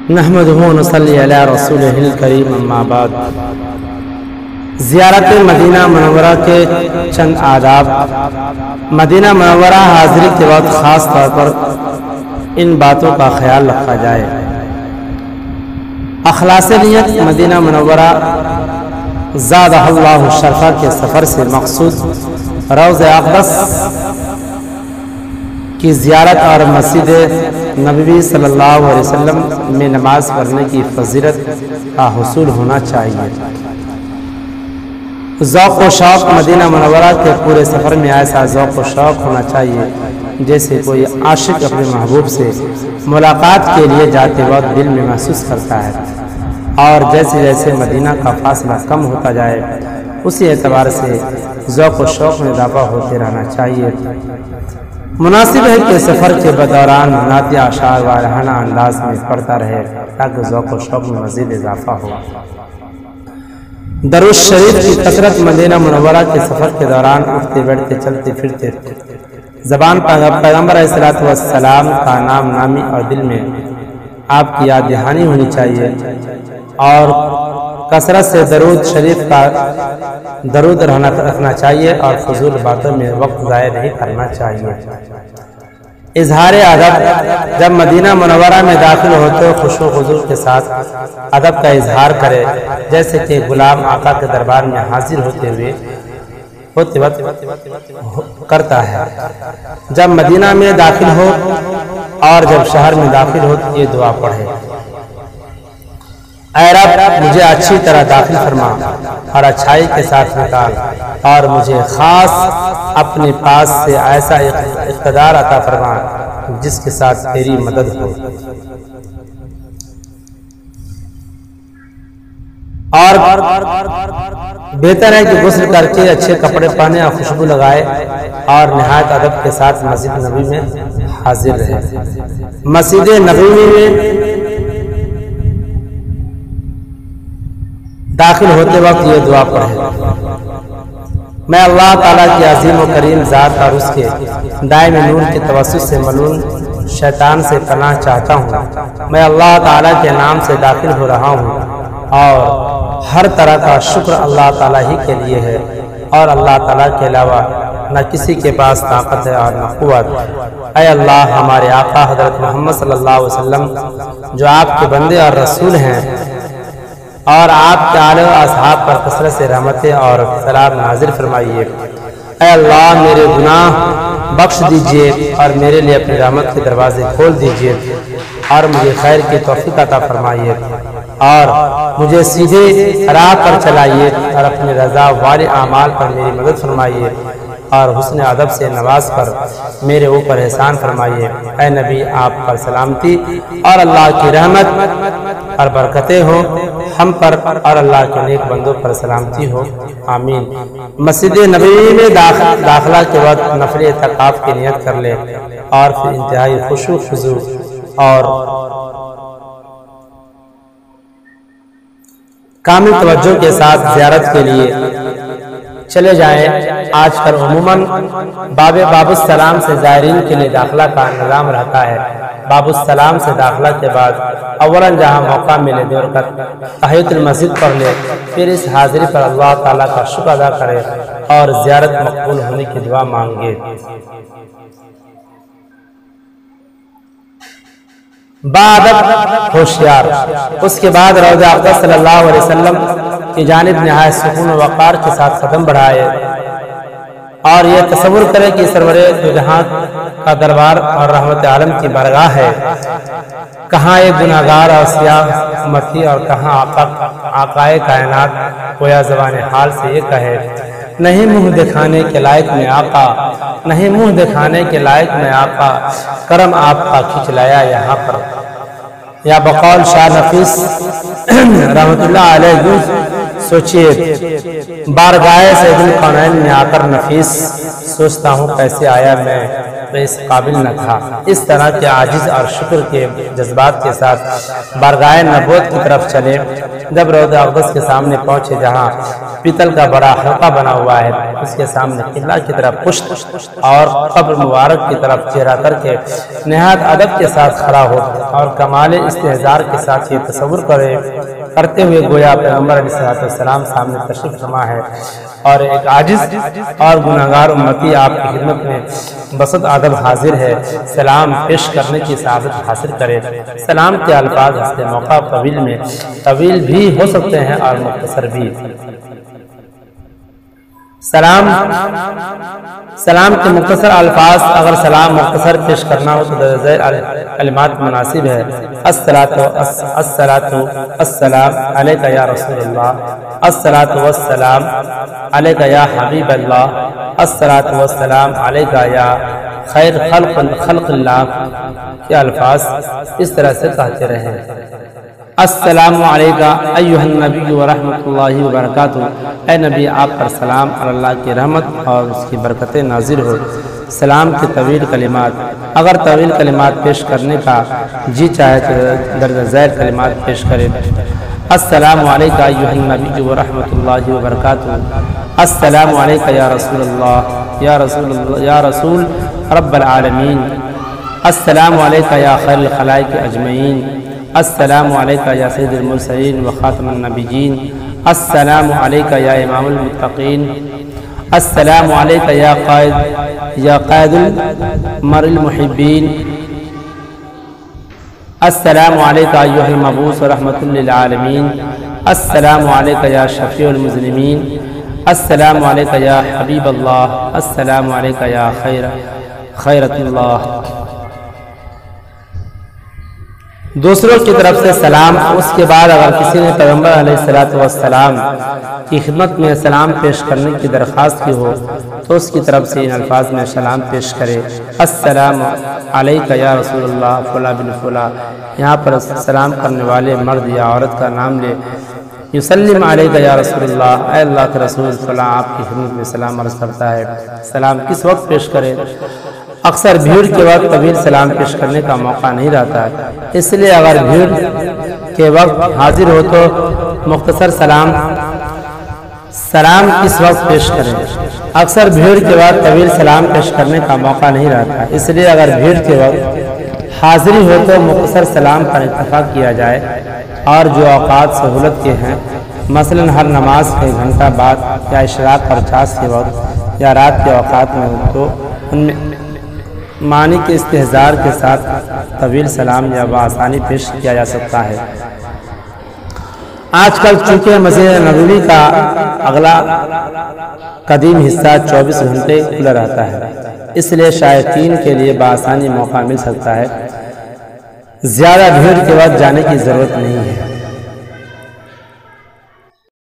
نحمدہ و نصلی علی رسولہ الکریم اما بعد۔ زیارت مدینہ منورہ کے چند آداب۔ مدینہ منورہ حاضری کے وقت خاص طور پر ان باتوں کا خیال رکھا جائے۔ اخلاص نیت مدینہ منورہ زادہ اللہ شرفہ کے سفر سے مقصود روضہ اقدس کی زیارت اور مسجد نبوی صلی اللہ علیہ وسلم میں نماز پڑھنے کی فضیلت کا حصول ہونا چاہیے۔ ذوق و شوق مدینہ منورہ کے پورے سفر میں ایسا ذوق و شوق ہونا چاہیے جیسے کوئی عاشق اپنے محبوب سے ملاقات کے لیے جاتے وقت دل میں محسوس کرتا ہے، اور جیسے جیسے مدینہ کا فاصلہ کم ہوتا جائے اسی اعتبار سے ذوق و شوق میں اضافہ ہوتے رہنا چاہیے۔ مناسب ہے کہ سفر کے دوران مناتی اشعار وارحانہ انداز میں پڑھتا رہے تاکہ ذوق و شوق میں مزید اضافہ ہو۔ درود شریف کی کثرت مدینہ منورہ کے سفر کے دوران اٹھتے بیٹھتے چلتے پھرتے زبان پیغمبر علیہ الصلوۃ والسلام کا نام نامی اور دل میں آپ کی یاد دہانی ہونی چاہیے، اور کثرت سے درود شریف کا درود رکھنا چاہیے، اور فضول باتوں میں وقت ضائع نہیں کرنا چاہیے۔ اظہار ادب جب مدینہ منورہ میں داخل ہوتے خشوع و خضوع کے ساتھ ادب کا اظہار کرے، جیسے کہ غلام آقا کے دربار میں حاضر ہوتے وقت کرتا ہے۔ جب مدینہ میں داخل ہو اور جب شہر میں داخل ہو تو یہ دعا پڑھے: اے رب مجھے اچھی طرح داخل فرما اور اچھائی کے ساتھ نکال، اور مجھے خاص اپنے پاس سے ایسا اقتدار عطا فرما جس کے ساتھ تیری مدد ہو، اور بہتر ہے کہ غسل کر کے اچھے کپڑے پہنے اور خوشبو لگائے اور نہایت ادب کے ساتھ مسجد نبوی میں حاضر رہے۔ مسجد نبوی میں داخل ہوتے وقت یہ دعا پڑھے: میں اللہ تعالیٰ کی عظیم و کریم ذات اور اس کے دائم نور کے توسط سے ملعون شیطان سے پناہ چاہتا ہوں۔ میں اللہ تعالیٰ کے نام سے داخل ہو رہا ہوں، اور ہر طرح کا شکر اللہ تعالیٰ ہی کے لیے ہے، اور اللہ تعالیٰ کے علاوہ نہ کسی کے پاس طاقت ہے اور نہ قوت۔ اے اللہ، ہمارے آقا حضرت محمد صلی اللہ علیہ وسلم جو آپ کے بندے اور رسول ہیں، اور آپ کے آل و اصحاب پر کثرت سے رحمتیں اور سلام نازل فرمائیے۔ اے اللہ، میرے گناہ بخش دیجئے اور میرے لیے اپنی رحمت کے دروازے کھول دیجئے، اور مجھے خیر کی توفیق عطا فرمائیے، اور مجھے سیدھے راہ پر چلائیے، اور اپنی رضا والے اعمال پر میری مدد فرمائیے، اور حسن ادب سے نواز پر میرے اوپر احسان فرمائیے۔ اے نبی، آپ پر سلامتی اور اللہ کی رحمت اور برکتیں ہو ہم پر، اور اللہ کے نیک بندوں پر سلامتی ہو، آمین۔ مسجد نبوی میں داخلہ کے وقت نفل اعتکاف کی نیت کر لے، اور پھر انتہائی خشوع و خضوع اور کامل توجہ کے ساتھ زیارت کے لیے چلے جائیں۔ آج کل عموماً باب السلام سے زائرین کے لیے داخلہ کا نظام رہتا ہے۔ باب السلام سے داخلہ کے بعد اولاً جہاں موقع ملے 2 رکعت تحیۃ المسجد پڑھ لے، پھر اس حاضری پر اللہ تعالیٰ کا شکر ادا کرے اور زیارت مقبول ہونے کی دعا مانگے۔ ہوشیار۔ اس کے بعد روضہ اقدس صلی اللہ علیہ وسلم کی جانب نہایت سکون و وقار کے ساتھ قدم بڑھائے، اور یہ تصور کرے کہ سرور دو جہاں کا دربار اور رحمت عالم کی بارگاہ ہے۔ کہاں ایک گناہگار اور سیاہ امتی، اور کہاں آقائے کائنات گویا زبان حال سے یہ کہے: نہیں منہ دکھانے کے لائق میں آقا، نہیں منہ دکھانے کے لائق میں آقا، کرم آپ کا کھینچ لایا یہاں پر۔ یا بقول شاہ نفیس رحمت اللہ علیہ، سوچئے بارگاہ سید الکونین میں آ کر نفیس، سوچتا ہوں کیسے آیا میں میں اس قابل نہ تھا۔ اس طرح کے عاجز اور شکر کے جذبات کے ساتھ بارگاہ نبوت کی طرف چلے۔ جب روضہ اقدس کے سامنے پہنچے جہاں پیتل کا بڑا حلقہ بنا ہوا ہے، اس کے سامنے قبلہ کی طرف پشت اور قبر مبارک کی طرف چہرہ کر کے نہایت ادب کے ساتھ کھڑا ہو اور کمال استحضار کے ساتھ یہ تصور کرتے ہوئے گویا پیغمبر علیہ السلام سامنے تشریف فرما ہے اور ایک عاجز اور گناہگار امتی آپ کی خدمت میں بسط ادب حاضر ہے، سلام پیش کرنے کی سعادت حاصل کرے۔ سلام کے الفاظ اس موقع طویل بھی ہو سکتے ہیں اور مختصر بھی۔ سلام کے مختصر الفاظ، اگر سلام مختصر پیش کرنا ہو تو درجہ کلمات مناسب ہے۔ السلام علیکہ یا رسول اللہ، السلام علیکہ یا حبیب اللہ، السلام علیکہ یا خیر خلق اللہ کے الفاظ اس طرح سے کہتے رہیں۔ السلام علیکہ ایہا النبی ورحمۃ اللہ وبرکاتہ، اے نبی آپ پر سلام اور اللہ کی رحمت اور اس کی برکتیں نازل ہو۔ سلام کے طویل کلمات، اگر طویل کلمات پیش کرنے کا جی چاہے تو درجہ ذیل کلمات پیش کرے۔ السلام علیکہ ایہا النبی ورحمۃ اللہ وبرکاتہ، السلام علیکہ یا رسول اللہ یا رسول رب العالمین، السلام علیکہ یا خیر الخلائق اجمعین، السلام علیکہ یا سید المرسلین و خاتم النبیین، السلام علیکہ یا امام المتقین، السلام علیکہ یا قائد المر المحبین، السلام علیکہ ایہا المبعوث رحمۃ للعالمین، السلام علیکہ یا شفیع المذنبین، السلام علیکہ یا حبیب اللہ، السلام علیکہ یا خیرۃ اللہ۔ دوسروں کی طرف سے سلام، اس کے بعد اگر کسی نے پیغمبر علیہ السلام کی خدمت میں سلام پیش کرنے کی درخواست کی ہو تو اس کی طرف سے ان الفاظ میں سلام پیش کرے۔ السلام علیکہ یا رسول اللہ فلاں بن فلاں، یہاں پر سلام کرنے والے مرد یا عورت کا نام لے۔ یسلم علیکہ یا رسول اللہ، اے اللہ کے رسول فلاں آپ کی خدمت میں سلام عرض کرتا ہے۔ سلام کس وقت پیش کرے؟ اکثر بھیڑ کے وقت طویل سلام پیش کرنے کا موقع نہیں رہتا ہے، اس لیے اگر بھیڑ کے وقت حاضر ہو تو مختصر سلام کس وقت پیش کریں۔ اکثر بھیڑ کے وقت طویل سلام پیش کرنے کا موقع نہیں رہتا ہے، اس لیے اگر بھیڑ کے وقت حاضری ہو تو مختصر سلام پر اتفاق کیا جائے، اور جو اوقات سہولت کے ہیں مثلاً ہر نماز کے گھنٹہ بعد یا اشراق اور چاس کے وقت یا رات کے اوقات میں ہو تو ان میں معنی کے استحضار کے ساتھ طویل سلام یا بآسانی پیش کیا جا سکتا ہے۔ آج کل چونکہ مسجد نبوی کا اگلا قدیم حصہ 24 گھنٹے کھلا رہتا ہے، اس لیے شائقین کے لیے بآسانی موقع مل سکتا ہے، زیادہ بھیڑ کے وقت جانے کی ضرورت نہیں ہے۔